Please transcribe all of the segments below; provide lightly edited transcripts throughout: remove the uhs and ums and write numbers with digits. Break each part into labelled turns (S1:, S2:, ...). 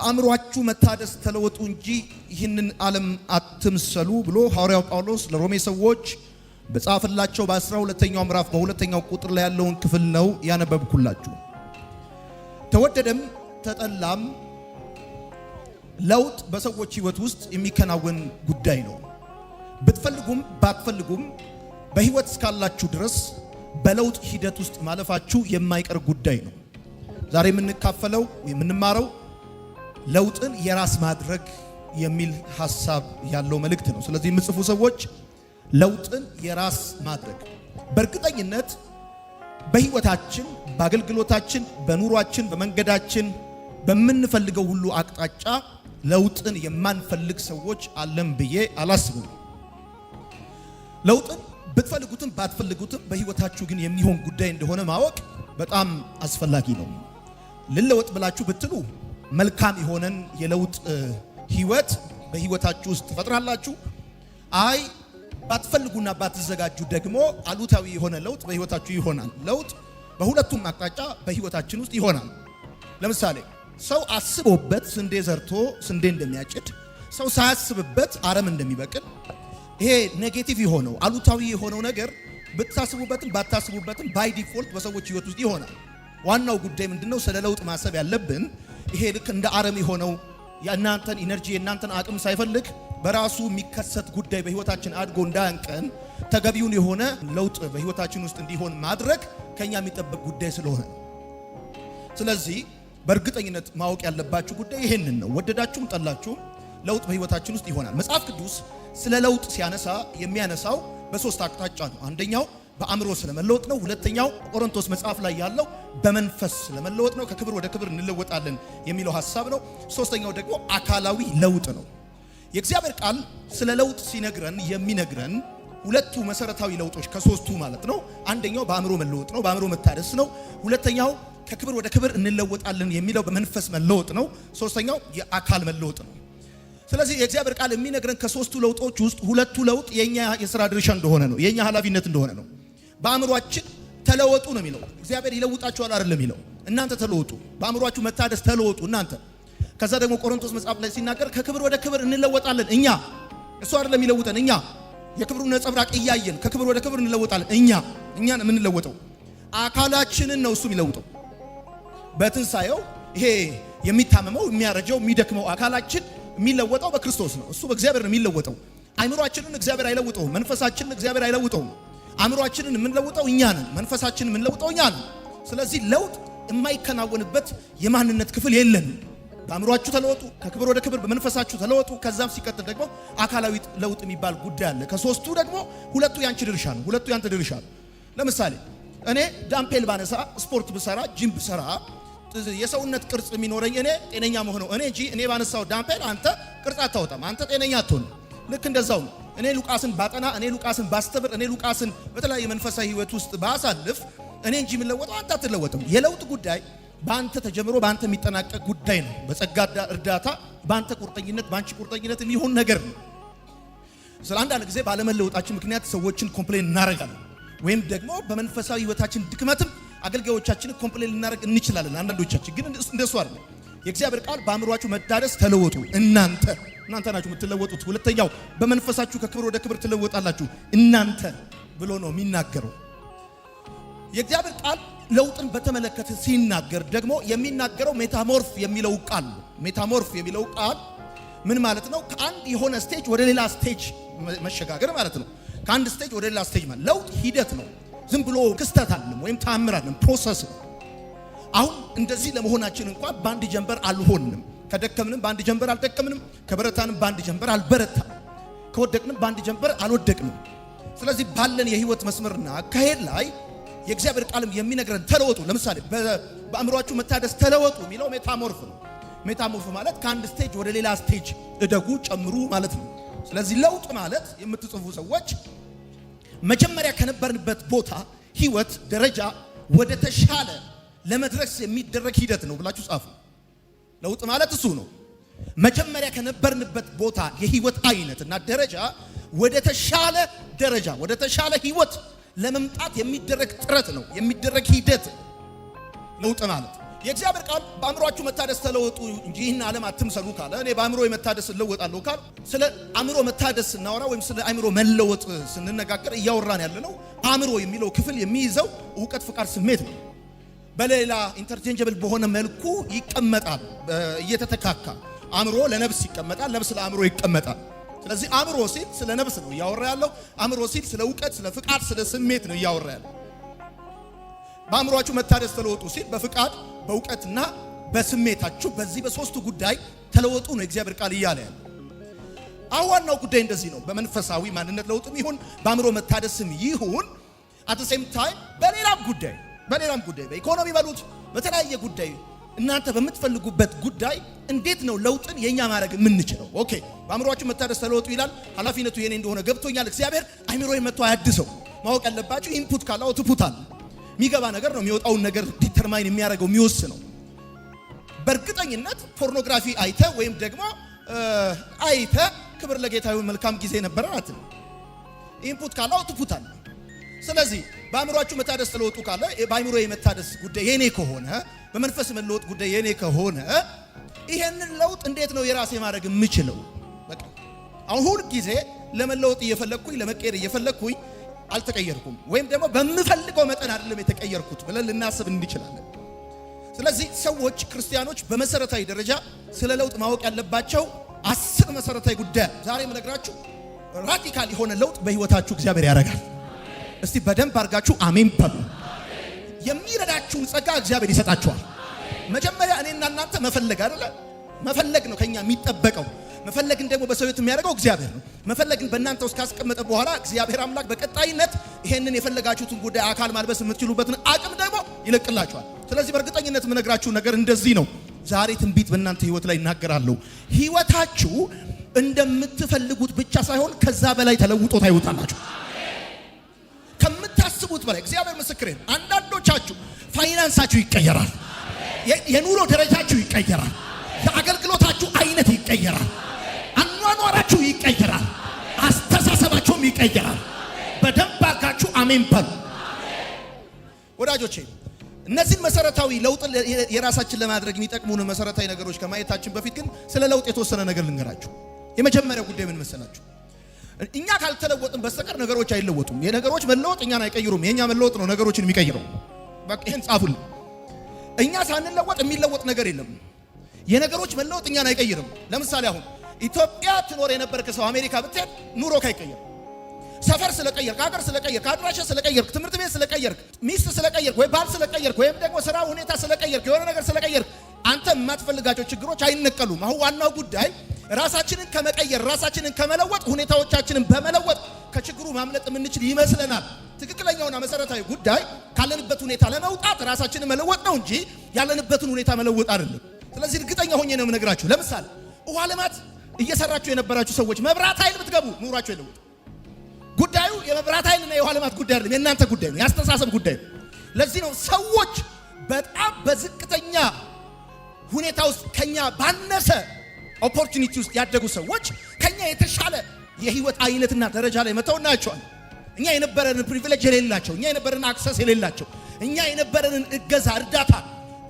S1: በአእምሮአችሁ መታደስ ተለወጡ እንጂ ይህንን ዓለም አትምሰሉ ብሎ ሐዋርያው ጳውሎስ ለሮሜ ሰዎች በጻፈላቸው በ12ኛው ምዕራፍ በሁለተኛው ቁጥር ላይ ያለውን ክፍል ነው ያነበብኩላችሁ። ተወደደም ተጠላም ለውጥ በሰዎች ሕይወት ውስጥ የሚከናወን ጉዳይ ነው። ብትፈልጉም ባትፈልጉም በሕይወት እስካላችሁ ድረስ በለውጥ ሂደት ውስጥ ማለፋችሁ የማይቀር ጉዳይ ነው። ዛሬ የምንካፈለው የምንማረው ለውጥን የራስ ማድረግ የሚል ሐሳብ ያለው መልእክት ነው። ስለዚህ የምጽፉ ሰዎች ለውጥን የራስ ማድረግ በእርግጠኝነት በሕይወታችን፣ በአገልግሎታችን፣ በኑሯችን፣ በመንገዳችን በምንፈልገው ሁሉ አቅጣጫ ለውጥን የማንፈልግ ሰዎች አለን ብዬ አላስብም። ለውጥን ብትፈልጉትም ባትፈልጉትም በሕይወታችሁ ግን የሚሆን ጉዳይ እንደሆነ ማወቅ በጣም አስፈላጊ ነው። ልለወጥ ብላችሁ ብትሉ መልካም የሆነን የለውጥ ሕይወት በሕይወታችሁ ውስጥ ትፈጥራላችሁ። አይ ባትፈልጉና ባትዘጋጁ ደግሞ አሉታዊ የሆነ ለውጥ በሕይወታችሁ ይሆናል። ለውጥ በሁለቱም አቅጣጫ በሕይወታችን ውስጥ ይሆናል። ለምሳሌ ሰው አስቦበት ስንዴ ዘርቶ ስንዴ እንደሚያጭድ፣ ሰው ሳያስብበት አረም እንደሚበቅል፣ ይሄ ኔጌቲቭ የሆነው አሉታዊ የሆነው ነገር ብታስቡበትም ባታስቡበትም ባይ ዲፎልት በሰዎች ሕይወት ውስጥ ይሆናል። ዋናው ጉዳይ ምንድነው? ስለ ለውጥ ማሰብ ያለብን ይሄ ልክ እንደ አረም የሆነው የእናንተን ኢነርጂ የእናንተን አቅም ሳይፈልግ በራሱ የሚከሰት ጉዳይ በሕይወታችን አድጎ እንዳያንቀን ተገቢውን የሆነ ለውጥ በሕይወታችን ውስጥ እንዲሆን ማድረግ ከኛ የሚጠበቅ ጉዳይ ስለሆነ፣ ስለዚህ በእርግጠኝነት ማወቅ ያለባችሁ ጉዳይ ይሄንን ነው። ወደዳችሁም ጠላችሁም ለውጥ በሕይወታችን ውስጥ ይሆናል። መጽሐፍ ቅዱስ ስለ ለውጥ ሲያነሳ የሚያነሳው በሶስት አቅጣጫ ነው። አንደኛው በአእምሮ ስለመለወጥ ነው። ሁለተኛው ቆሮንቶስ መጽሐፍ ላይ ያለው በመንፈስ ስለመለወጥ ነው። ከክብር ወደ ክብር እንለወጣለን የሚለው ሐሳብ ነው። ሶስተኛው ደግሞ አካላዊ ለውጥ ነው። የእግዚአብሔር ቃል ስለ ለውጥ ሲነግረን የሚነግረን ሁለቱ መሰረታዊ ለውጦች ከሶስቱ ማለት ነው። አንደኛው በአእምሮ መለወጥ ነው፣ በአእምሮ መታደስ ነው። ሁለተኛው ከክብር ወደ ክብር እንለወጣለን የሚለው በመንፈስ መለወጥ ነው። ሶስተኛው የአካል መለወጥ ነው። ስለዚህ የእግዚአብሔር ቃል የሚነግረን ከሶስቱ ለውጦች ውስጥ ሁለቱ ለውጥ የኛ የሥራ ድርሻ እንደሆነ ነው፣ የኛ ኃላፊነት እንደሆነ ነው። በአእምሮአችን ተለወጡ ነው የሚለው። እግዚአብሔር ይለውጣችኋል አይደለም የሚለው። እናንተ ተለወጡ፣ በአእምሮአችሁ መታደስ ተለወጡ እናንተ። ከዛ ደግሞ ቆሮንቶስ መጽሐፍ ላይ ሲናገር ከክብር ወደ ክብር እንለወጣለን እኛ። እሱ አይደለም የሚለውጠን፣ እኛ የክብሩን ነጸብራቅ እያየን ከክብር ወደ ክብር እንለወጣለን እኛን የምንለወጠው። አካላችንን ነው እሱ የሚለውጠው። በትንሳኤው ይሄ የሚታመመው የሚያረጀው የሚደክመው አካላችን የሚለወጠው በክርስቶስ ነው። እሱ በእግዚአብሔር ነው የሚለወጠው። አእምሮአችንን እግዚአብሔር አይለውጠውም። መንፈሳችንን እግዚአብሔር አይለውጠውም። አእምሮአችንን የምንለውጠው እኛ ነን። መንፈሳችንን የምንለውጠው እኛ ነን። ስለዚህ ለውጥ የማይከናወንበት የማንነት ክፍል የለንም። በአእምሮአችሁ ተለወጡ፣ ከክብር ወደ ክብር በመንፈሳችሁ ተለወጡ። ከዛም ሲቀጥል ደግሞ አካላዊ ለውጥ የሚባል ጉዳይ አለ። ከሶስቱ ደግሞ ሁለቱ ያንቺ ድርሻ ነው፣ ሁለቱ ያንተ ድርሻ ነው። ለምሳሌ እኔ ዳምፔል ባነሳ፣ ስፖርት ብሰራ፣ ጂም ብሰራ የሰውነት ቅርጽ የሚኖረኝ እኔ ጤነኛ መሆነው እኔ ባነሳው ዳምፔል አንተ ቅርጽ አታወጣም፣ አንተ ጤነኛ አትሆንም። ልክ እንደዛው ነው። እኔ ሉቃስን ባጠና፣ እኔ ሉቃስን ባስተምር፣ እኔ ሉቃስን በተለያየ መንፈሳዊ ሕይወት ውስጥ ባሳልፍ እኔ እንጂ የምለወጠው አንተ አትለወጥም። የለውጥ ጉዳይ በአንተ ተጀምሮ በአንተ የሚጠናቀቅ ጉዳይ ነው። በጸጋ እርዳታ በአንተ ቁርጠኝነት በአንቺ ቁርጠኝነት የሚሆን ነገር ነው። ስለ አንዳንድ ጊዜ ባለመለወጣችን ምክንያት ሰዎችን ኮምፕሌን እናደርጋለን፣ ወይም ደግሞ በመንፈሳዊ ሕይወታችን ድክመትም አገልጋዮቻችንን ኮምፕሌን ልናደርግ እንችላለን። አንዳንዶቻችን ግን እንደሱ አይደለም። የእግዚአብሔር ቃል በአእምሮአችሁ መታደስ ተለወጡ እናንተ ናችሁ የምትለወጡት። ሁለተኛው በመንፈሳችሁ ከክብር ወደ ክብር ትለወጣላችሁ እናንተ ብሎ ነው የሚናገረው። የእግዚአብሔር ቃል ለውጥን በተመለከተ ሲናገር ደግሞ የሚናገረው ሜታሞርፍ የሚለው ቃል ነው። ሜታሞርፍ የሚለው ቃል ምን ማለት ነው? ከአንድ የሆነ ስቴጅ ወደ ሌላ ስቴጅ መሸጋገር ማለት ነው። ከአንድ ስቴጅ ወደ ሌላ ስቴጅ ማለት ለውጥ ሂደት ነው። ዝም ብሎ ክስተት አይደለም ወይም ተአምር አይደለም፣ ፕሮሰስ ነው። አሁን እንደዚህ ለመሆናችን እንኳን በአንድ ጀንበር አልሆንም። ከደከምንም በአንድ ጀንበር አልደከምንም። ከበረታንም በአንድ ጀንበር አልበረታም። ከወደቅንም በአንድ ጀንበር አልወደቅንም። ስለዚህ ባለን የህይወት መስመርና አካሄድ ላይ የእግዚአብሔር ቃልም የሚነግረን ተለወጡ። ለምሳሌ በአእምሮአችሁ መታደስ ተለወጡ የሚለው ሜታሞርፍ ነው። ሜታሞርፍ ማለት ከአንድ ስቴጅ ወደ ሌላ ስቴጅ እደጉ፣ ጨምሩ ማለት ነው። ስለዚህ ለውጥ ማለት የምትጽፉ ሰዎች መጀመሪያ ከነበርንበት ቦታ ህይወት ደረጃ ወደ ተሻለ ለመድረስ የሚደረግ ሂደት ነው ብላችሁ ጻፉ። ለውጥ ማለት እሱ ነው። መጀመሪያ ከነበርንበት ቦታ የህይወት አይነትና ደረጃ ወደ ተሻለ ደረጃ ወደ ተሻለ ህይወት ለመምጣት የሚደረግ ጥረት ነው፣ የሚደረግ ሂደት ለውጥ ማለት። የእግዚአብሔር ቃል በአእምሮአችሁ መታደስ ተለወጡ እንጂ ይህን ዓለም አትምሰሉ ካለ እኔ በአእምሮ መታደስ እለወጣለሁ ካል ስለ አእምሮ መታደስ እናወራ ወይም ስለ አእምሮ መለወጥ ስንነጋገር እያወራን ያለነው አእምሮ የሚለው ክፍል የሚይዘው ዕውቀት፣ ፍቃድ፣ ስሜት ነው። በሌላ ኢንተርቼንጀብል በሆነ መልኩ ይቀመጣል እየተተካካ አእምሮ ለነፍስ ይቀመጣል፣ ነፍስ ለአእምሮ ይቀመጣል። ስለዚህ አእምሮ ሲል ስለ ነፍስ ነው እያወራ ያለው። አእምሮ ሲል ስለ ዕውቀት፣ ስለ ፍቃድ፣ ስለ ስሜት ነው እያወራ ያለው። በአእምሮአችሁ መታደስ ተለወጡ ሲል በፍቃድ በዕውቀትና በስሜታችሁ በዚህ በሶስቱ ጉዳይ ተለወጡ ነው እግዚአብሔር ቃል እያለ ያለው። አሁን ዋናው ጉዳይ እንደዚህ ነው። በመንፈሳዊ ማንነት ለውጥም ይሁን በአእምሮ መታደስም ይሁን አት ዘ ሴም ታይም በሌላም ጉዳይ በኢኮኖሚ በሉት በተለያየ ጉዳይ እናንተ በምትፈልጉበት ጉዳይ እንዴት ነው ለውጥን የኛ ማድረግ የምንችለው? ኦኬ በአእምሮአችሁ መታደስ ተለወጡ ይላል። ኃላፊነቱ የኔ እንደሆነ ገብቶኛል። እግዚአብሔር አእምሮዬን መጥቶ አያድሰው። ማወቅ ያለባችሁ ኢንፑት ካለ አውትፑት አለ። የሚገባ ነገር ነው የሚወጣውን ነገር ዲተርማይን የሚያደርገው የሚወስነው። በእርግጠኝነት ፖርኖግራፊ አይተ ወይም ደግሞ አይተ ክብር ለጌታ ይሁን መልካም ጊዜ ነበር አትል። ኢንፑት ካለ አውትፑት አለ። ስለዚህ በአእምሮአችሁ መታደስ ተለወጡ ካለ በአእምሮ የመታደስ ጉዳይ የኔ ከሆነ በመንፈስ መለወጥ ጉዳይ የኔ ከሆነ ይሄንን ለውጥ እንዴት ነው የራሴ ማድረግ የምችለው? በቃ አሁን ሁሉ ጊዜ ለመለወጥ እየፈለኩኝ ለመቀየር እየፈለኩኝ አልተቀየርኩም ወይም ደግሞ በምፈልገው መጠን አይደለም የተቀየርኩት ብለን ልናስብ እንችላለን። ስለዚህ ሰዎች ክርስቲያኖች በመሰረታዊ ደረጃ ስለ ለውጥ ማወቅ ያለባቸው 10 መሰረታዊ ጉዳይ ዛሬ የምነግራችሁ ራዲካል የሆነ ለውጥ በህይወታችሁ እግዚአብሔር ያደርጋል። እስቲ በደንብ አድርጋችሁ አሜን በሉ። የሚረዳችሁን ጸጋ እግዚአብሔር ይሰጣችኋል። መጀመሪያ እኔና እናንተ መፈለግ አይደለ? መፈለግ ነው ከኛ የሚጠበቀው። መፈለግን ደግሞ በሰው ሕይወት የሚያደርገው እግዚአብሔር ነው። መፈለግን በእናንተ ውስጥ ካስቀመጠ በኋላ እግዚአብሔር አምላክ በቀጣይነት ይሄንን የፈለጋችሁትን ጉዳይ አካል ማልበስ የምትችሉበትን አቅም ደግሞ ይለቅላችኋል። ስለዚህ በእርግጠኝነት የምነግራችሁ ነገር እንደዚህ ነው። ዛሬ ትንቢት በእናንተ ሕይወት ላይ እናገራለሁ። ሕይወታችሁ እንደምትፈልጉት ብቻ ሳይሆን ከዛ በላይ ተለውጦ ታዩታላችሁ። ከምታስቡት በላይ እግዚአብሔር ምስክሬ ነው። አንዳንዶቻችሁ ፋይናንሳችሁ ይቀየራል። የኑሮ ደረጃችሁ ይቀየራል። የአገልግሎታችሁ አይነት ይቀየራል። አኗኗራችሁ ይቀየራል። አስተሳሰባችሁም ይቀየራል። በደንብ አድርጋችሁ አሜን በሉ ወዳጆቼ። እነዚህ መሰረታዊ ለውጥ የራሳችን ለማድረግ የሚጠቅሙን መሰረታዊ ነገሮች ከማየታችን በፊት ግን ስለ ለውጥ የተወሰነ ነገር ልንገራችሁ። የመጀመሪያው ጉዳይ ምን መሰላችሁ? እኛ ካልተለወጥን በስተቀር ነገሮች አይለወጡም። የነገሮች መለወጥ እኛን አይቀይሩም። የኛ መለወጥ ነው ነገሮችን የሚቀይረው። በቃ ይሄን ጻፉልኝ። እኛ ሳንለወጥ የሚለወጥ ነገር የለም። የነገሮች መለወጥ እኛን አይቀይርም። ለምሳሌ አሁን ኢትዮጵያ ትኖር የነበርክ ሰው አሜሪካ ብትሄድ ኑሮ ካይቀየር፣ ሰፈር ስለቀየርክ፣ ሀገር ስለቀየርክ፣ አድራሻ ስለቀየርክ፣ ትምህርት ቤት ስለቀየርክ፣ ሚስት ስለቀየርክ ወይ ባል ስለቀየርክ ወይም ደግሞ ስራ ሁኔታ ስለቀየርክ የሆነ ነገር ስለቀየርክ አንተ የማትፈልጋቸው ችግሮች አይነቀሉም። አሁን ዋናው ጉዳይ ራሳችንን ከመቀየር ራሳችንን ከመለወጥ ሁኔታዎቻችንን በመለወጥ ከችግሩ ማምለጥ የምንችል ይመስለናል። ትክክለኛውና መሰረታዊ ጉዳይ ካለንበት ሁኔታ ለመውጣት ራሳችንን መለወጥ ነው እንጂ ያለንበትን ሁኔታ መለወጥ አይደለም። ስለዚህ እርግጠኛ ሆኜ ነው የምነግራችሁ። ለምሳሌ ውሃ ልማት እየሰራችሁ የነበራችሁ ሰዎች መብራት ኃይል ብትገቡ ኑሯችሁ ይለወጥ። ጉዳዩ የመብራት ኃይልና የውሃ ልማት ጉዳይ አይደለም፣ የእናንተ ጉዳይ ነው፣ የአስተሳሰብ ጉዳይ ነው። ለዚህ ነው ሰዎች በጣም በዝቅተኛ ሁኔታ ውስጥ ከኛ ባነሰ ኦፖርቹኒቲ ውስጥ ያደጉ ሰዎች ከኛ የተሻለ የህይወት አይነትና ደረጃ ላይ መተው እናያቸዋለን። እኛ የነበረንን ፕሪቪሌጅ የሌላቸው፣ እኛ የነበረንን አክሰስ የሌላቸው፣ እኛ የነበረንን እገዛ፣ እርዳታ፣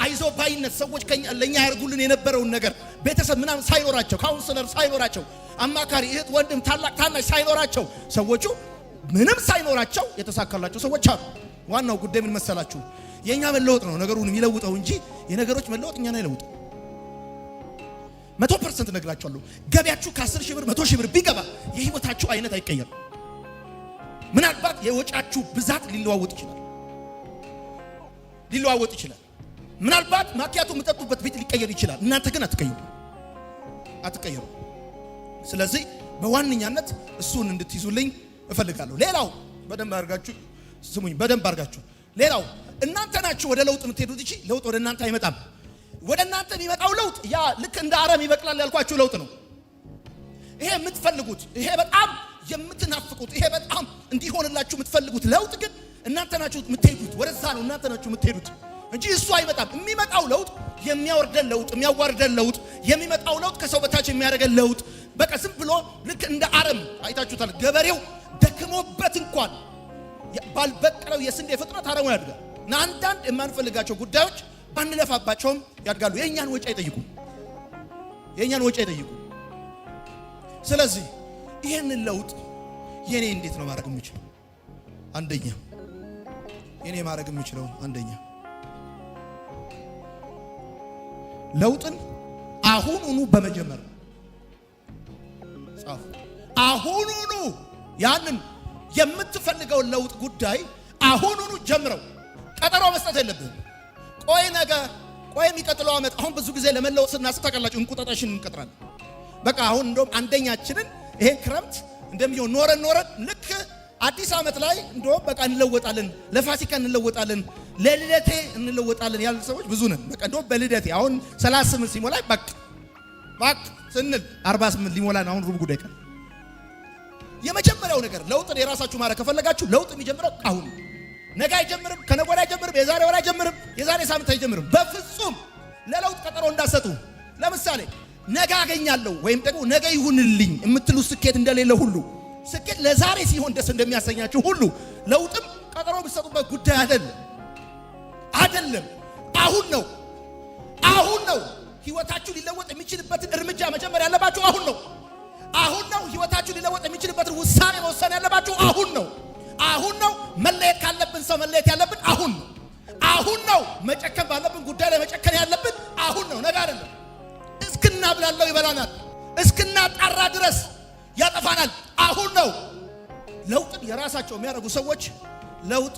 S1: አይዞ ባይነት ሰዎች ለኛ ያርጉልን የነበረውን ነገር ቤተሰብ ምናምን ሳይኖራቸው፣ ካውንስለር ሳይኖራቸው፣ አማካሪ እህት፣ ወንድም፣ ታላቅ ታናሽ ሳይኖራቸው ሰዎቹ ምንም ሳይኖራቸው የተሳካላቸው ሰዎች አሉ። ዋናው ጉዳይ ምን መሰላችሁ? የኛ መለወጥ ነው ነገሩን የሚለውጠው እንጂ የነገሮች መለወጥ እኛን አይለውጥም። 100% ነግራችኋለሁ። ገቢያችሁ ከ10 ሺህ ብር 100 ሺህ ብር ቢገባ የህይወታችሁ አይነት አይቀየርም። ምናልባት የወጫችሁ ብዛት ሊለዋወጥ ይችላል። ምናልባት ማኪያቱ የምጠጡበት ቤት ሊቀየር ይችላል። እናንተ ግን አትቀየሩ። ስለዚህ በዋነኛነት እሱን እንድትይዙልኝ እፈልጋለሁ። ሌላው በደንብ አድርጋችሁ ስሙኝ፣ በደንብ አድርጋችሁ ሌላው እናንተ ናችሁ ወደ ለውጥ የምትሄዱት እንጂ ለውጥ ወደ እናንተ አይመጣም። ወደ እናንተ የሚመጣው ለውጥ ያ ልክ እንደ አረም ይበቅላል ያልኳችሁ ለውጥ ነው። ይሄ የምትፈልጉት፣ ይሄ በጣም የምትናፍቁት፣ ይሄ በጣም እንዲሆንላችሁ የምትፈልጉት ለውጥ ግን እናንተ ናችሁ የምትሄዱት። ወደዛ ነው እናንተ ናችሁ የምትሄዱት እንጂ እሱ አይመጣም። የሚመጣው ለውጥ የሚያወርደን ለውጥ፣ የሚያዋርደን ለውጥ፣ የሚመጣው ለውጥ ከሰው በታች የሚያደርገን ለውጥ በቃ ዝም ብሎ ልክ እንደ አረም አይታችሁታል። ገበሬው ደክሞበት እንኳን ባልበቀለው የስንዴ ፍጥረት አረሙ ያድጋል። እና አንዳንድ የማንፈልጋቸው ጉዳዮች ባንለፋባቸውም ያድጋሉ። የኛን ወጪ አይጠይቁም። ስለዚህ ይሄንን ለውጥ የኔ እንዴት ነው ማድረግ የምችለው? አንደኛ የኔ ማድረግ የምችለው ለውጥን አሁኑኑ በመጀመር ጻፍ። አሁኑኑ ያንን የምትፈልገውን ለውጥ ጉዳይ አሁኑኑ ጀምረው። ቀጠሮ መስጠት የለብህም። ቆይ የሚቀጥለው ዓመት። አሁን ብዙ ጊዜ ለመለወጥ ስናስብ ታውቃላችሁ እንቁጣጣሽን እንቀጥራለን። በቃ አሁን እንደውም አንደኛችንን ይሄን ክረምት እንደሚሆን ኖረን ልክ አዲስ ዓመት ላይ እንደውም በቃ እንለወጣለን፣ ለፋሲካ እንለወጣለን፣ ለልደቴ እንለወጣለን ያሉ ሰዎች ብዙ ነን። በቃ እንደውም በልደቴ አሁን 38 ሲሞላ በቃ ስንል 48 ሊሞላን አሁን ሩብ ጉዳይ ቀር። የመጀመሪያው ነገር ለውጥን የራሳችሁ ማድረግ ከፈለጋችሁ ለውጥ የሚጀምረው አሁን። ነገ አይጀምርም፣ ከነገ ወዲያ አይጀምርም፣ የዛሬ ወር አይጀምርም፣ የዛሬ ሳምንት አይጀምርም። በፍጹም ለለውጥ ቀጠሮ እንዳሰጡ። ለምሳሌ ነገ አገኛለሁ ወይም ደግሞ ነገ ይሁንልኝ የምትሉ ስኬት እንደሌለ ሁሉ ስኬት ለዛሬ ሲሆን ደስ እንደሚያሰኛችሁ ሁሉ ለውጥም ቀጠሮ ብትሰጡበት ጉዳይ አይደለም። አሁን ነው ህይወታችሁ ሊለወጥ የሚችልበትን እርምጃ መጀመር ያለባችሁ አሁን ነው። ህይወታችሁ ሊለወጥ የሚችልበትን ውሳኔ መወሰን ያለባችሁ አሁን ነው። መለየት ካለብን ሰው መለየት ያለብን አሁን ነው። መጨከን ባለብን ጉዳይ ላይ መጨከን ያለብን አሁን ነው፣ ነገ አይደለም። እስክናብላለው ይበላናል፣ እስክናጣራ ድረስ ያጠፋናል። አሁን ነው። ለውጥን የራሳቸው የሚያደርጉ ሰዎች ለውጥ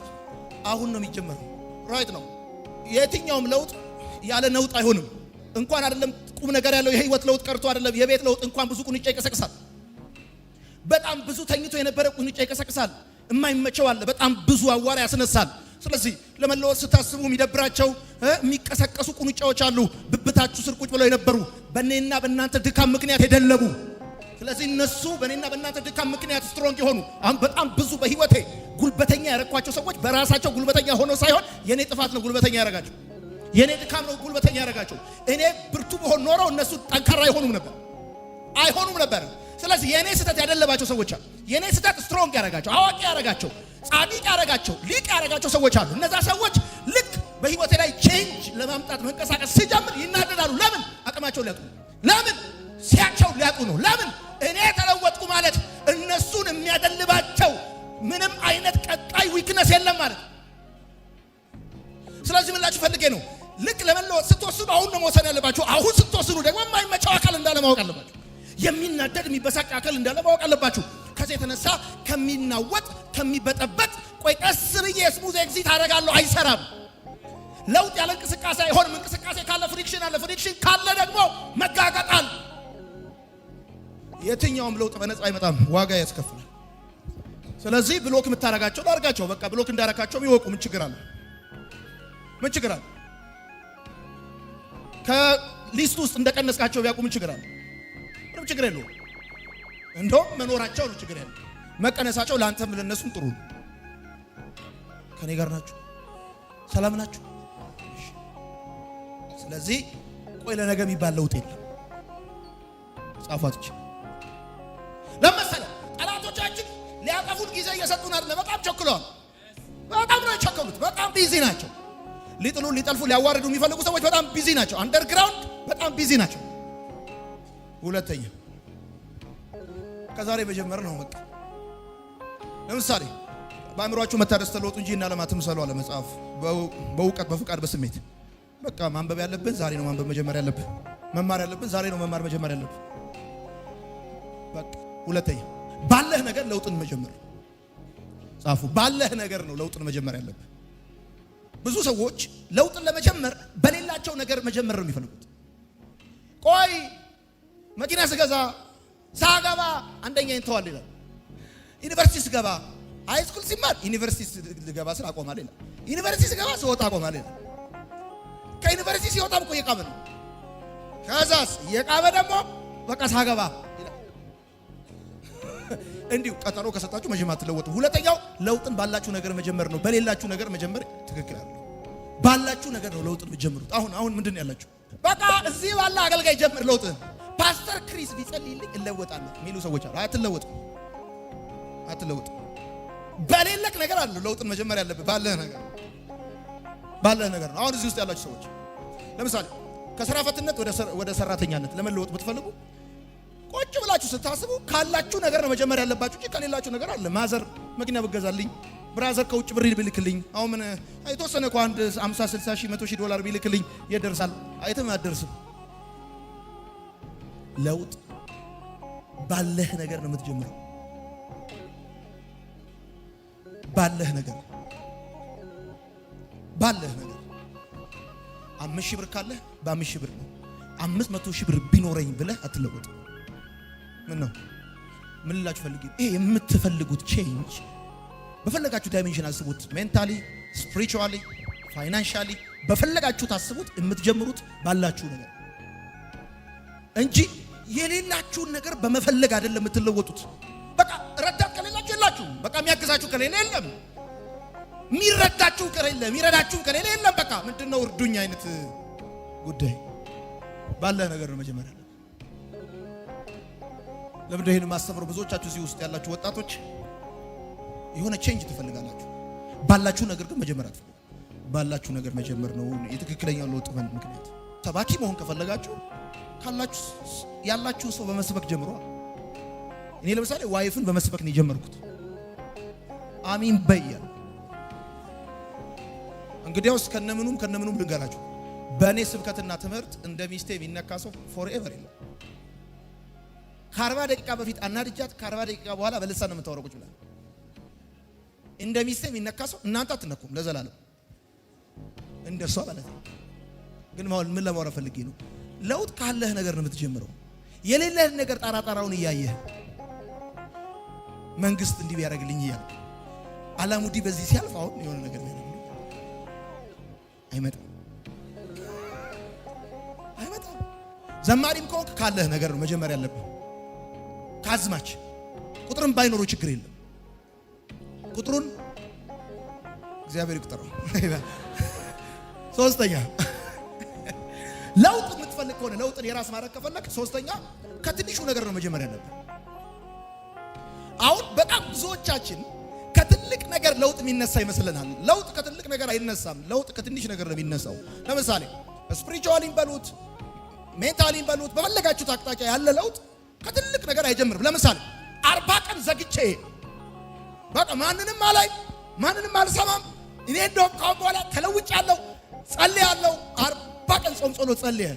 S1: አሁን ነው የሚጀመረው። ራይት ነው። የትኛውም ለውጥ ያለ ነውጥ አይሆንም። እንኳን አይደለም ቁም ነገር ያለው የህይወት ለውጥ ቀርቶ አይደለም የቤት ለውጥ እንኳን ብዙ ቁንጫ ይቀሰቅሳል። በጣም ብዙ ተኝቶ የነበረ ቁንጫ ይቀሰቅሳል። የማይመቸው አለ። በጣም ብዙ አዋራ ያስነሳል። ስለዚህ ለመለወጥ ስታስቡ የሚደብራቸው የሚቀሰቀሱ ቁንጫዎች አሉ። ብብታችሁ ስር ቁጭ ብለው የነበሩ በእኔና በእናንተ ድካም ምክንያት የደለቡ። ስለዚህ እነሱ በእኔና በእናንተ ድካም ምክንያት ስትሮንግ የሆኑ አሁን በጣም ብዙ በህይወቴ ጉልበተኛ ያረኳቸው ሰዎች በራሳቸው ጉልበተኛ ሆኖ ሳይሆን የኔ ጥፋት ነው ጉልበተኛ ያረጋቸው፣ የኔ ድካም ነው ጉልበተኛ ያረጋቸው። እኔ ብርቱ በሆን ኖረው እነሱ ጠንካራ አይሆኑም ነበር። ስለዚህ የኔ ስህተት ያደለባቸው ሰዎች አሉ። የኔ ስህተት ስትሮንግ ያረጋቸው፣ አዋቂ ያረጋቸው፣ ጻድቅ ያረጋቸው፣ ሊቅ ያረጋቸው ሰዎች አሉ። እነዛ ሰዎች ልክ በህይወቴ ላይ ቼንጅ ለማምጣት መንቀሳቀስ ሲጀምር ይናደዳሉ። ለምን? አቅማቸው ሊያጡ ነው። ለምን? ሲያቸው ሊያጡ ነው። ለምን? እኔ ተለወጥኩ ማለት እነሱን የሚያደልባቸው ምንም አይነት ቀጣይ ዊክነስ የለም ማለት። ስለዚህ ምን ላችሁ ፈልጌ ነው፣ ልክ ለመለወጥ ስትወስኑ አሁን ነው መወሰን ያለባችሁ። አሁን ስትወስኑ ደግሞ የማይመቸው አካል እንዳለ ማወቅ አለባችሁ። የሚናደድ የሚበሳጭ አካል እንዳለ ማወቅ አለባችሁ። ከዚህ የተነሳ ከሚናወጥ ከሚበጠበጥ ቆይ ቀስ ብዬ ስሙዝ ኤግዚት አደርጋለሁ አይሰራም። ለውጥ ያለ እንቅስቃሴ አይሆንም። እንቅስቃሴ ካለ ፍሪክሽን አለ። ፍሪክሽን ካለ ደግሞ መጋጋጣል። የትኛውም ለውጥ በነፃ አይመጣም፣ ዋጋ ያስከፍላል። ስለዚህ ብሎክ የምታረጋቸው ላርጋቸው። በቃ ብሎክ እንዳረካቸው ይወቁ። ምን ችግር አለ? ከሊስት ውስጥ እንደቀነስካቸው ቢያውቁ ምን ችግር አለ? ምንም ችግር የለውም። እንደውም መኖራቸው ነው ችግር ያለው። መቀነሳቸው ለአንተም ለነሱም ጥሩ ነው። ከኔ ጋር ናችሁ? ሰላም ናችሁ? ስለዚህ ቆይ ለነገ የሚባል ለውጥ የለም። ጻፋቶች ለምሳሌ ጠላቶቻችን ሊያጠፉን ጊዜ እየሰጡን አይደለ? በጣም ቸኩለዋል። በጣም ነው የቸኮሉት። በጣም ቢዚ ናቸው። ሊጥሉ ሊጠልፉ ሊያዋርዱ የሚፈልጉ ሰዎች በጣም ቢዚ ናቸው። አንደርግራውንድ በጣም ቢዚ ናቸው። ሁለተኛ ከዛሬ መጀመር ነው። በቃ ለምሳሌ በአእምሯችሁ መታደስ ተለወጡ እንጂ እና ለማትምሰሉ አለ መጽሐፍ። በእውቀት በፍቃድ በስሜት በቃ ማንበብ ያለብን ዛሬ ነው። ማንበብ መጀመር ያለብን፣ መማር ያለብን ዛሬ ነው። መማር መጀመር ያለብን በቃ። ሁለተኛ ባለህ ነገር ለውጥን መጀመር። ጻፉ። ባለህ ነገር ነው ለውጥን መጀመር ያለብን። ብዙ ሰዎች ለውጥን ለመጀመር በሌላቸው ነገር መጀመር ነው የሚፈልጉት። ቆይ መኪና ስገዛ ሳገባ አንደኛ እንተዋል ይላል። ዩኒቨርሲቲ ስገባ ሃይስኩል ሲማር ዩኒቨርሲቲ ልገባ ስራ አቆማለሁ ይላል። ዩኒቨርሲቲ ስገባ ስወጣ አቆማለሁ ይላል። ከዩኒቨርሲቲ ሲወጣም እኮ እየቃመ ነው። ከዛስ እየቃመ ደግሞ በቃ ሳገባ ይላል። እንዲሁ ቀጠሮ ከሰጣችሁ መጀመር አትለወጡ። ሁለተኛው ለውጥን ባላችሁ ነገር መጀመር ነው። በሌላችሁ ነገር መጀመር ትክክል አይደለም። ባላችሁ ነገር ነው ለውጥን መጀመሩት። አሁን ምንድን ነው ያላችሁ? በቃ እዚህ ባለ አገልጋይ ጀምር ለውጥን። ፓስተር ክሪስ ቢጸልይልኝ እለወጣለሁ የሚሉ ሰዎች አሉ። አትለወጥም። በሌለክ ነገር አለ ለውጥን መጀመር ያለብህ ባለህ ነገር ነው። አሁን እዚህ ውስጥ ያላችሁ ሰዎች ለምሳሌ ከሥራ ፈትነት ወደ ሰራተኛነት ለመለወጥ ብትፈልጉ ቁጭ ብላችሁ ስታስቡ ካላችሁ ነገር ነው መጀመር ያለባችሁ እንጂ ከሌላችሁ ነገር አለ። ማዘር መኪና ብገዛልኝ፣ ብራዘር ከውጭ ብር ቢልክልኝ፣ አሁን ምን የተወሰነ እኮ አንድ 50 60 ሺህ 100 ሺህ ዶላር ቢልክልኝ ይደርሳል? አይተም አደርስም። ለውጥ ባለህ ነገር ነው የምትጀምረው። ባለህ ነገር 5 ሺህ ብር ካለህ በ5 ሺህ ብር ነው። 500 ሺህ ብር ቢኖረኝ ብለህ አትለወጥ። ምን ነው ምን ልላችሁ ፈልጌ፣ ይሄ የምትፈልጉት ቼንጅ በፈለጋችሁ ዳይሜንሽን አስቡት። ሜንታሊ፣ ስፒሪቹዋሊ፣ ፋይናንሻሊ በፈለጋችሁ ታስቡት። የምትጀምሩት ባላችሁ ነገር እንጂ የሌላችሁን ነገር በመፈለግ አይደለም የምትለወጡት። በቃ ረዳት ከሌላችሁ የላችሁም። በቃ የሚያግዛችሁ ከሌለ የለም። የሚረዳችሁ ከሌለ የሚረዳችሁ ከሌለ የለም። በቃ ምንድነው እርዱኝ አይነት ጉዳይ ባለ ነገር ነው መጀመሪያ። ለምን ይሄን ማስተምረው? ብዙዎቻችሁ እዚህ ውስጥ ያላችሁ ወጣቶች የሆነ ቼንጅ ትፈልጋላችሁ። ባላችሁ ነገር ግን መጀመር አትፈልጉ። ባላችሁ ነገር መጀመር ነው የትክክለኛው ለውጥ ምክንያት። ሰባኪ መሆን ከፈለጋችሁ ካላችሁ ያላችሁ ሰው በመስበክ ጀምሩ። እኔ ለምሳሌ ዋይፍን በመስበክ ነው የጀመርኩት። አሚን በያ እንግዲያውስ ከነምኑም ልንገራችሁ፣ በእኔ ስብከትና ትምህርት እንደ ሚስቴ የሚነካ ሰው ፎርኤቨር የለም። ከ40 ደቂቃ በፊት አናድጃት፣ ከ40 ደቂቃ በኋላ በልሳን ነው የምታወራው ቁጭ ብላ። እንደ ሚስቴ የሚነካ ሰው እናንተ አትነኩም ለዘላለም እንደሷ ማለት ነው። ግን ምን ለማውራት ፈልጌ ነው? ለውጥ ካለህ ነገር ነው የምትጀምረው። የሌለህን ነገር ጣራጣራውን እያየህ መንግስት እንዲህ ቢያደርግልኝ እያልክ አላሙዲ በዚህ ሲያልፍ አሁን የሆነ ነገር ነው አይመጣም። ዘማሪም ከሆንክ ካለህ ነገር ነው መጀመር ያለብህ። ካዝማች ቁጥርም ባይኖረው ችግር የለም። ቁጥሩን እግዚአብሔር ይቁጠረው። ሶስተኛ ለውጥ የምትፈልግ ከሆነ ለውጥን የራስ ማድረግ ከፈለክ ሶስተኛ ከትንሹ ነገር ነው መጀመር ያለብህ። አሁን በጣም ብዙዎቻችን ከትልቅ ነገር ለውጥ የሚነሳ ይመስለናል። ለውጥ ከትልቅ ነገር አይነሳም። ለውጥ ከትንሽ ነገር ነው የሚነሳው። ለምሳሌ ስፒሪቹዋሊን በሉት ሜንታሊን በሉት በፈለጋችሁት አቅጣጫ ያለ ለውጥ ከትልቅ ነገር አይጀምርም። ለምሳሌ 40 ቀን ዘግቼ በቃ ማንንም አልሰማም እኔ እንደውም ካሁን በኋላ ተለውጫለሁ ጸልያለሁ። 40 ቀን ጾም ጸሎት ጸልየ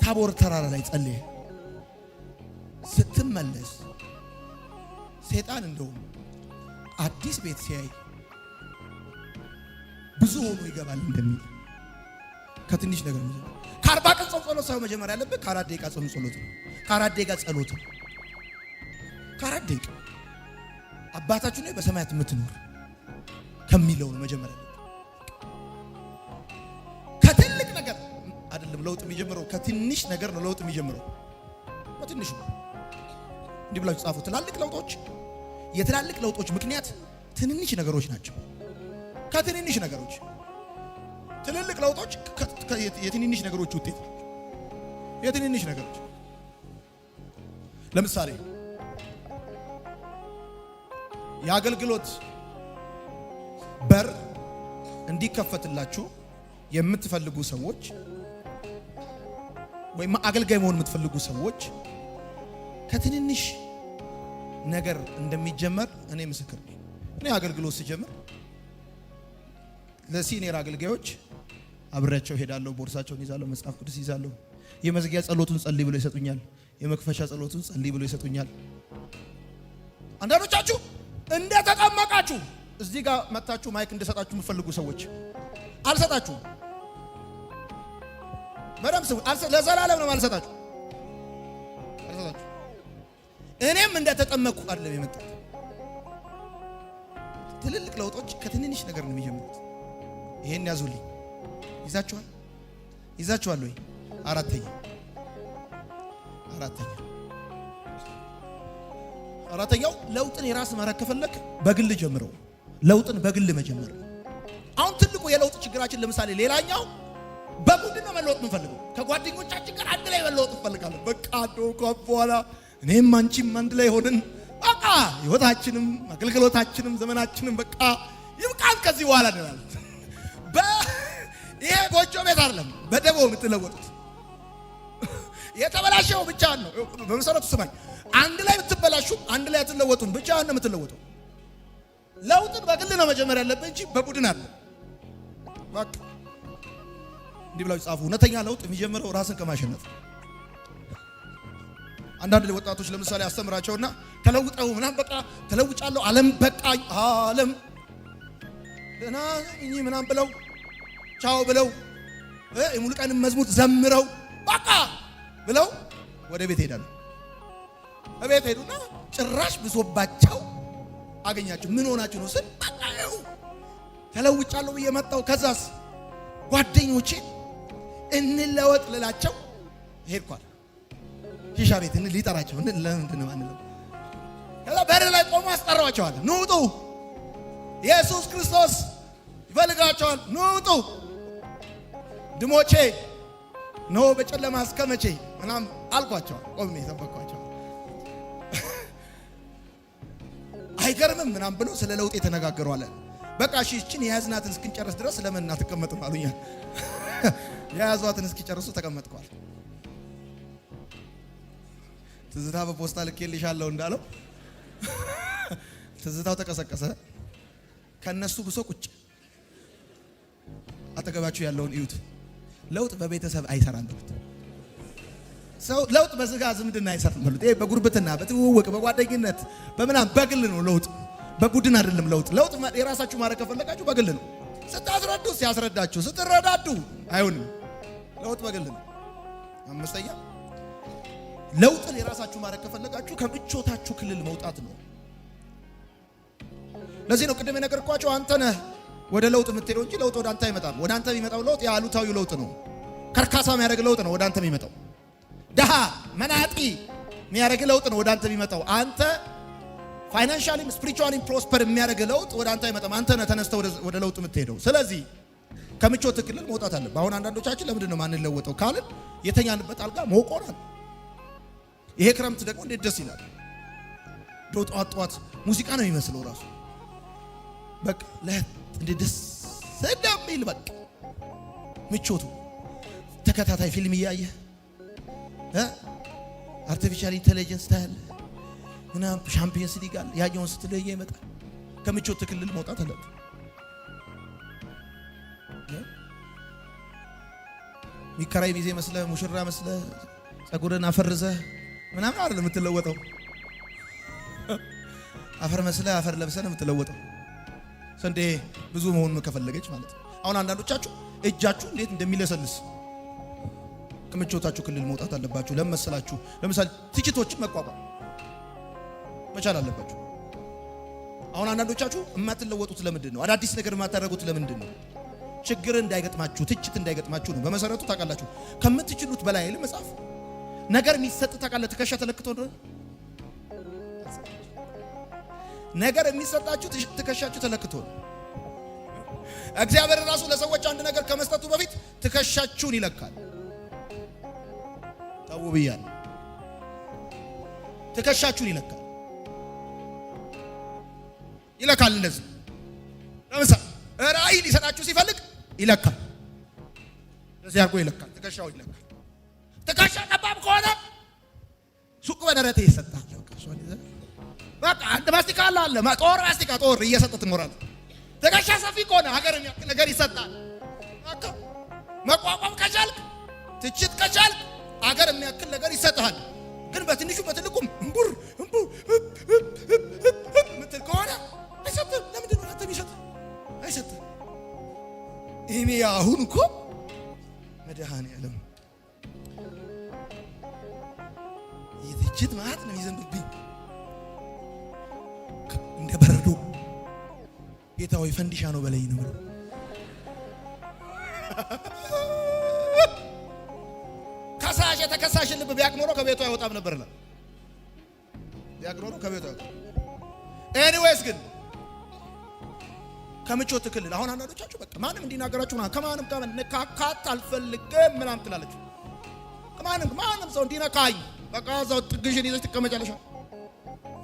S1: ታቦር ተራራ ላይ ጸልየ ስትመለስ ሰይጣን እንደውም አዲስ ቤት ሲያይ ብዙ ሆኖ ይገባል እንደሚል ከትንሽ ነገር ነው። ከ40 ቀን ጾም ጸሎት ሳይሆን መጀመሪያ ያለበት ከ4 ደቂቃ ጾም ጸሎት ነው። ከ4 ደቂቃ ጸሎት ነው። ከ4 ደቂቃ አባታችሁ ነው በሰማያት የምትኖር ከሚለው ነው መጀመሪያ ያለበት። ከትልቅ ነገር አይደለም ለውጥ የሚጀምረው፣ ከትንሽ ነገር ነው ለውጥ የሚጀምረው። በትንሹ እንዲህ ብላችሁ ጻፉ። የትላልቅ ለውጦች ምክንያት ትንንሽ ነገሮች ናቸው። ከትንንሽ ነገሮች ትልልቅ ለውጦች የትንንሽ ነገሮች ውጤት ናቸው። የትንንሽ ነገሮች ለምሳሌ የአገልግሎት በር እንዲከፈትላችሁ የምትፈልጉ ሰዎች ወይም አገልጋይ መሆን የምትፈልጉ ሰዎች ከትንንሽ ነገር እንደሚጀመር እኔ ምስክር ነኝ። እኔ አገልግሎት ሲጀምር ለሲኒየር አገልጋዮች አብሬያቸው ሄዳለሁ። ቦርሳቸውን ይዛለሁ፣ መጽሐፍ ቅዱስ ይዛለሁ። የመዝጊያ ጸሎቱን ጸልይ ብሎ ይሰጡኛል። የመክፈቻ ጸሎቱን ጸልይ ብሎ ይሰጡኛል። አንዳንዶቻችሁ እንደተጠመቃችሁ እዚህ ጋር መጣችሁ ማይክ እንደሰጣችሁ የምትፈልጉ ሰዎች አልሰጣችሁም። በደምብ ስሙ። ለዘላለም ነው አልሰጣችሁ። እኔም እንደተጠመቁ አይደለም የመጣሁት። ትልልቅ ለውጦች ከትንንሽ ነገር ነው የሚጀምሩት። ይሄን ያዙልኝ። ይዛችኋል ወይ? አራተኛው ለውጥን የራስ ማድረግ ከፈለክ በግል ጀምረው። ለውጥን በግል መጀመር። አሁን ትልቁ የለውጥ ችግራችን ለምሳሌ ሌላኛው በቡድን ነው መለወጥ የምንፈልገው። ከጓደኞቻችን ጋር አንድ ላይ መለወጥ እንፈልጋለን። በቃ በኋላ እኔም አንቺም አንድ ላይ ሆነን በቃ ህይወታችንም አገልግሎታችንም ዘመናችንም በቃ ይብቃል ከዚህ በኋላ እንላለን። ይሄ ጎጆ ቤት አይደለም በደቦ የምትለወጡት። የተበላሸው ብቻ ነው። በመሰረቱ ስማኝ፣ አንድ ላይ ብትበላሹ አንድ ላይ አትለወጡም፣ ብቻ ነው የምትለወጡ። ለውጥን በግል ነው መጀመሪያ ያለብህ እንጂ በቡድን አለ። በቃ እንዲህ ብላችሁ ጻፉ። እውነተኛ ለውጥ የሚጀምረው ራስን ከማሸነፍ። አንዳንድ ወጣቶች ለምሳሌ አስተምራቸውና ተለውጠው ምናምን በቃ ተለውጫለሁ፣ ዓለም በቃኝ፣ ዓለም ደህና እኚህ ምናምን ብለው ቻው ብለው የሙሉ ቀን መዝሙር ዘምረው በቃ ብለው ወደ ቤት ሄዳሉ። ቤት ሄዱና ጭራሽ ብሶባቸው አገኛቸው። ምን ሆናችሁ ነው ስል በቃው ተለውጫለሁ ብዬ መጣሁ። ከዛስ ጓደኞቼ እንለወጥ ልላቸው ሄድኳል። ሺሻ ቤት ሊጠራቸው ለምንድን ነው አንለው? ከዛ በር ላይ ቆሞ አስጠራቸዋል። ኑ ውጡ፣ ኢየሱስ ክርስቶስ ይፈልጋቸዋል፣ ኑ ውጡ ድሞቼ ነው በጨለማ እስከ መቼ ምናምን አልኳቸው። ቆሜ ተበኳቸው። አይገርምም ምናምን ብለው ስለ ለውጥ የተነጋገሩ አለ። በቃ እሺ እቺን የያዝናትን እስክንጨርስ ድረስ ለምን እናትቀመጥም አሉኛል። የያዟትን እስኪጨርሱ ተቀመጥኳል። ትዝታ በፖስታ ልኬልሻለሁ እንዳለው ትዝታው ተቀሰቀሰ። ከነሱ ብሶ ቁጭ አጠገባችሁ ያለውን እዩት። ለውጥ በቤተሰብ አይሰራም በሉት። ሰው ለውጥ በስጋ ዝምድና አይሰራም በሉት። ይሄ በጉርብትና በትውውቅ በጓደኝነት በምናም በግል ነው ለውጥ፣ በቡድን አይደለም ለውጥ። ለውጥ የራሳችሁ ማድረግ ከፈለጋችሁ በግል ነው። ስታስረዱ ሲያስረዳችሁ፣ ስትረዳዱ አይሆንም። ለውጥ በግል ነው። አምስተኛ ለውጥን የራሳችሁ ማድረግ ከፈለጋችሁ ከምቾታችሁ ክልል መውጣት ነው። ለዚህ ነው ቅድም የነገርኳችሁ አንተ ነህ ወደ ለውጥ የምትሄደው እንጂ ለውጥ ወደ አንተ አይመጣም። ወደ አንተ የሚመጣው ለውጥ የአሉታዊ ለውጥ ነው። ከርካሳ የሚያደርግ ለውጥ ነው ወደ አንተ የሚመጣው። ደሃ መናጢ የሚያደርግ ለውጥ ነው ወደ አንተ የሚመጣው። አንተ ፋይናንሻሊ ስፒሪቹዋሊ ፕሮስፐር የሚያደርግ ለውጥ ወደ አንተ አይመጣም። አንተ ነህ ተነስተህ ወደ ለውጥ የምትሄደው። ስለዚህ ከምቾት ክልል መውጣት አለብህ። አሁን አንዳንዶቻችን ለምንድን ነው ማንለወጠው ካልን የተኛንበት አልጋ ሞቆናል። ይሄ ክረምት ደግሞ እንዴት ደስ ይላል። ጧት ጧት ሙዚቃ ነው የሚመስለው ራሱ በቃ እንዴት ደስ እንደሚል በቃ ምቾቱ። ተከታታይ ፊልም እያየ አርቲፊሻል ኢንተለጀንስ ታያለ ምናምን ሻምፒየንስ ሊግ አለ። ያኛውን ስትለየ ይመጣል። ከምቾት ክልል መውጣት አለብህ። ሚከራይ ሚዜ መስለህ ሙሽራ መስለህ ጸጉርን አፈርዘህ ምናምን አይደለም የምትለወጠው። አፈር መስለህ አፈር ለብሰህ ነው የምትለወጠው። ሰንዴ ብዙ መሆን ከፈለገች ማለት ነው። አሁን አንዳንዶቻችሁ እጃችሁ እንዴት እንደሚለሰልስ ከምቾታችሁ ክልል መውጣት አለባችሁ። ለምሳሌ ትችቶችን መቋቋም መቻል አለባችሁ። አሁን አንዳንዶቻችሁ የማትለወጡት ለምንድን ነው? አዳዲስ ነገር የማታደርጉት ለምንድን ነው? ችግር እንዳይገጥማችሁ፣ ትችት እንዳይገጥማችሁ ነው። በመሰረቱ ታውቃላችሁ ከምትችሉት በላይ አይደል መጽሐፍ ነገር የሚሰጥ ታውቃለህ። ትከሻ ተለክቶ ነው ነገር የሚሰጣችሁ፣ ትከሻችሁ ተለክቶ ነው። እግዚአብሔር ራሱ ለሰዎች አንድ ነገር ከመስጠቱ በፊት ትከሻችሁን ይለካል። ታው ብያለሁ። ትከሻችሁን ይለካል። እንደዚህ ለምሳሌ ራእይ ሊሰጣችሁ ሲፈልግ ይለካል። ለዚህ አድርጎ ይለካል። ትከሻው ይለካል። ትከሻ ጠባብ ከሆነ ሱቅ በደረቴ ይሰጣል። በቃ አንድ ማስቲካ አለ ጦር እየሰጠ ትኖራለህ። ትከሻ ሰፊ ከሆነ ሀገር የሚያክል ነገር ይሰጣል። በቃ መቋቋም ከቻልክ፣ ትችት ከቻልክ ሀገር የሚያክል ነገር ይሰጣል። ግን በትንሹ በትልቁም እምቡር ምትል ከሆነ አይሰጥም። ለምንድን ነው አንተ የሚሰጥ? አይሰጥም። ይሄ አሁን እኮ መድኃኔዓለም የትችት ማለት ነው ይዘንብብኝ እንደ በረዶ ጌታ ሆይ ፈንዲሻ ነው በለኝ ነው ብሎ ከሳሽ የተከሳሽ ልብ ቢያውቅ ኖሮ ከቤቱ አይወጣም ነበርና ቢያውቅ ኖሮ ከቤቱ አይወጣም። ኤኒዌይስ ግን ከምቾት ክልል አሁን አንዳንዶቻችሁ በቃ ማንም እንዲናገራችሁ ከማንም ጋር መነካካት አልፈልግም ምናምን ትላለች። ማንም ሰው እንዲነካኝ በቃ እዛው ጥግሽን ይዘሽ ትቀመጫለሽ።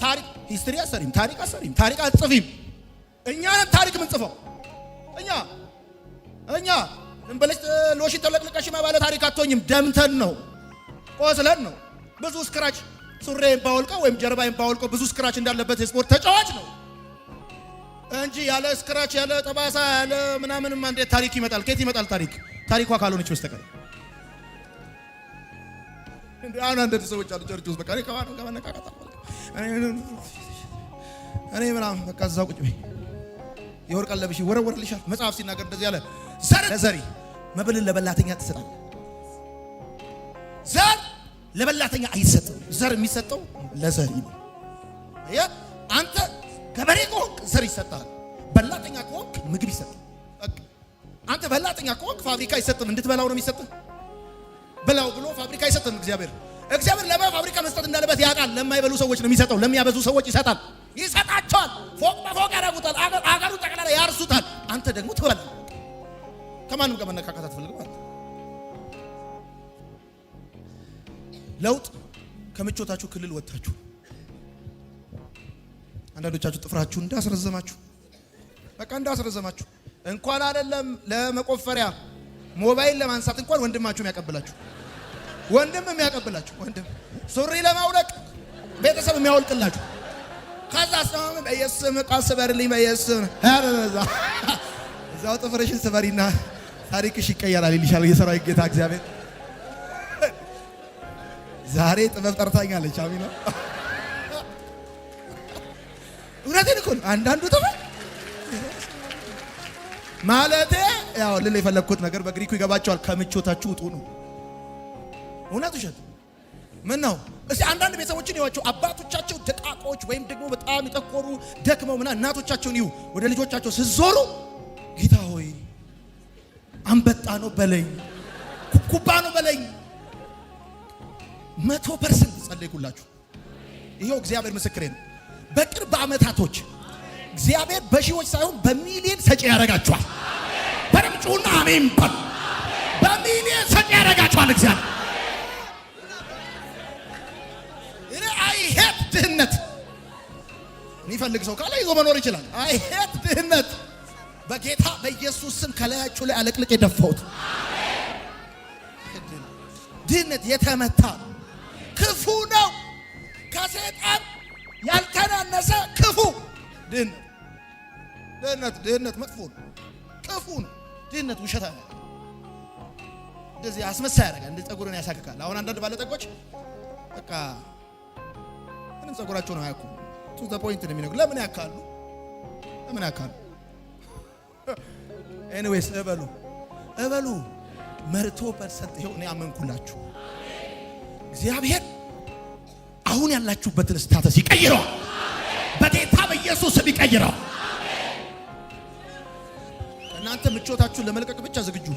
S1: ታሪክ ሂስትሪ አሰሪም ታሪክ አትጽፊም። እኛ ታሪክ ምን ጽፈው እኛ ዝም ብለሽ ሎሽን ተለቅልቀሽ ባለ ታሪክ አትሆኝም። ደምተን ነው፣ ቆስለን ነው። ብዙ ስክራች ሱሬን ባወልቀው ወይም ጀርባዬን ባወልቀው ብዙ ስክራች እንዳለበት የስፖርት ተጫዋች ነው እንጂ ያለ ስክራች ያለ ጠባሳ ያለ ምናምንም እንዴት ታሪክ ይመጣል? ከየት ይመጣል ታሪክ? ታሪኳ ካልሆነች በስተቀር እንዴ አንድ ሰዎች አሉ ቸርች ውስጥ በቃ ከመነቃቃት እኔ ምናምን በቃ እዛው ቁጭ በይ የወርቃል ለብሽ ወረወርልሻል። መጽሐፍ ሲናገር እንደዚህ ያለ ዘር ለዘሪ መብልን ለበላተኛ ትሰጣለህ። ዘር ለበላተኛ አይሰጥም። ዘር የሚሰጠው ለዘሪ ነው። አንተ ገበሬ ከሆንክ ዘር ይሰጣል። በላተኛ ከሆንክ ምግብ ይሰጣል። አንተ በላተኛ ከሆንክ ፋብሪካ አይሰጥም፣ እንድትበላው ነው የሚሰጥህ። ብላው ብሎ ፋብሪካ አይሰጥም። እግዚአብሔር ለማን ፋብሪካ መስጠት እንዳለበት ያውቃል። ለማይበሉ ሰዎች ነው የሚሰጠው፣ ለሚያበዙ ሰዎች ይሰጣል። ይሰጣቸዋል። ፎቅ በፎቅ ያደርጉታል፣ አገሩን ጠቅላላ ያርሱታል። አንተ ደግሞ ትበላለህ። ከማንም ጋር መነካካት አትፈልግም አንተ። ለውጥ ከምቾታችሁ ክልል ወጣችሁ። አንዳንዶቻችሁ ጥፍራችሁ እንዳስረዘማችሁ በቃ እንዳስረዘማችሁ እንኳን አይደለም ለመቆፈሪያ ሞባይል ለማንሳት እንኳን ወንድማችሁ የሚያቀብላችሁ ወንድም ሱሪ ለማውለቅ ቤተሰብ የሚያወልቅላችሁ ከዛ ሰው በየስም ቃስ በርልኝ በየስም እዛው ጥፍርሽን ስበሪና ታሪክሽ ይቀየራል ይልሻል የሰራዊት ጌታ እግዚአብሔር። ዛሬ ጥበብ ጠርታኛለች። አሚና እውነቴን እኮ አንዳንዱ ጥበብ ማለቴ ያው ልል የፈለኩት ነገር በግሪኩ ይገባቸዋል። ከምቾታችሁ ውጡ ነው። እውነት ውሸት ምን ነው? እስቲ አንዳንድ ቤተሰቦችን ይዋቸው አባቶቻቸው ደቃቆች ወይም ደግሞ በጣም የጠቆሩ ደክመው ምናምን እናቶቻቸውን ይዩ ወደ ልጆቻቸው ሲዞሩ ጌታ ሆይ አንበጣ ነው በለኝ፣ ኩኩባ ነው በለኝ 100% ጸልይኩላችሁ። ይሄው እግዚአብሔር ምስክሬ ነው። በቅርብ ዓመታቶች እግዚአብሔር በሺዎች ሳይሆን በሚሊዮን ሰጪ ያደርጋችኋል። በረምጩና አሜን ባል በሚሊዮን ሰጪ ያደርጋችኋል እግዚአብሔር። እኔ አይሄድ ድህነት የሚፈልግ ሰው ካለ ይዞ መኖር ይችላል። አይሄድ ድህነት በጌታ በኢየሱስ ስም ከላያችሁ ላይ አለቅልቅ የደፋሁት ድህነት የተመታ ክፉ ነው። ከሰይጣን ያልተናነሰ ክፉ ድህነት መጥፎ ነው፣ ክፉ ነው። ድህነት ውሸት አለ። እንደዚህ አስመሳይ ያደርጋል። እንደዚህ ጸጉርን ያሳክካል። አሁን አንዳንድ ባለጠጎች በቃ ምንም ጸጉራቸው ነው አያውቁም። ቱ ዘ ፖይንት ነው የሚነግሩ። ለምን ያካሉ? ኤኒዌይስ እበሉ 100% ይኸው እኔ አመንኩላችሁ። እግዚአብሔር አሁን ያላችሁበትን ስታተስ ይቀይረዋል። በጌታ በኢየሱስ ስም ይቀይረዋል። እናንተ ምቾታችሁን ለመልቀቅ ብቻ ዝግጁ።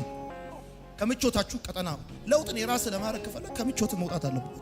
S1: ከምቾታችሁ ቀጠና ለውጥን የራስ ለማድረግ ከፈለክ ከምቾት መውጣት አለበት።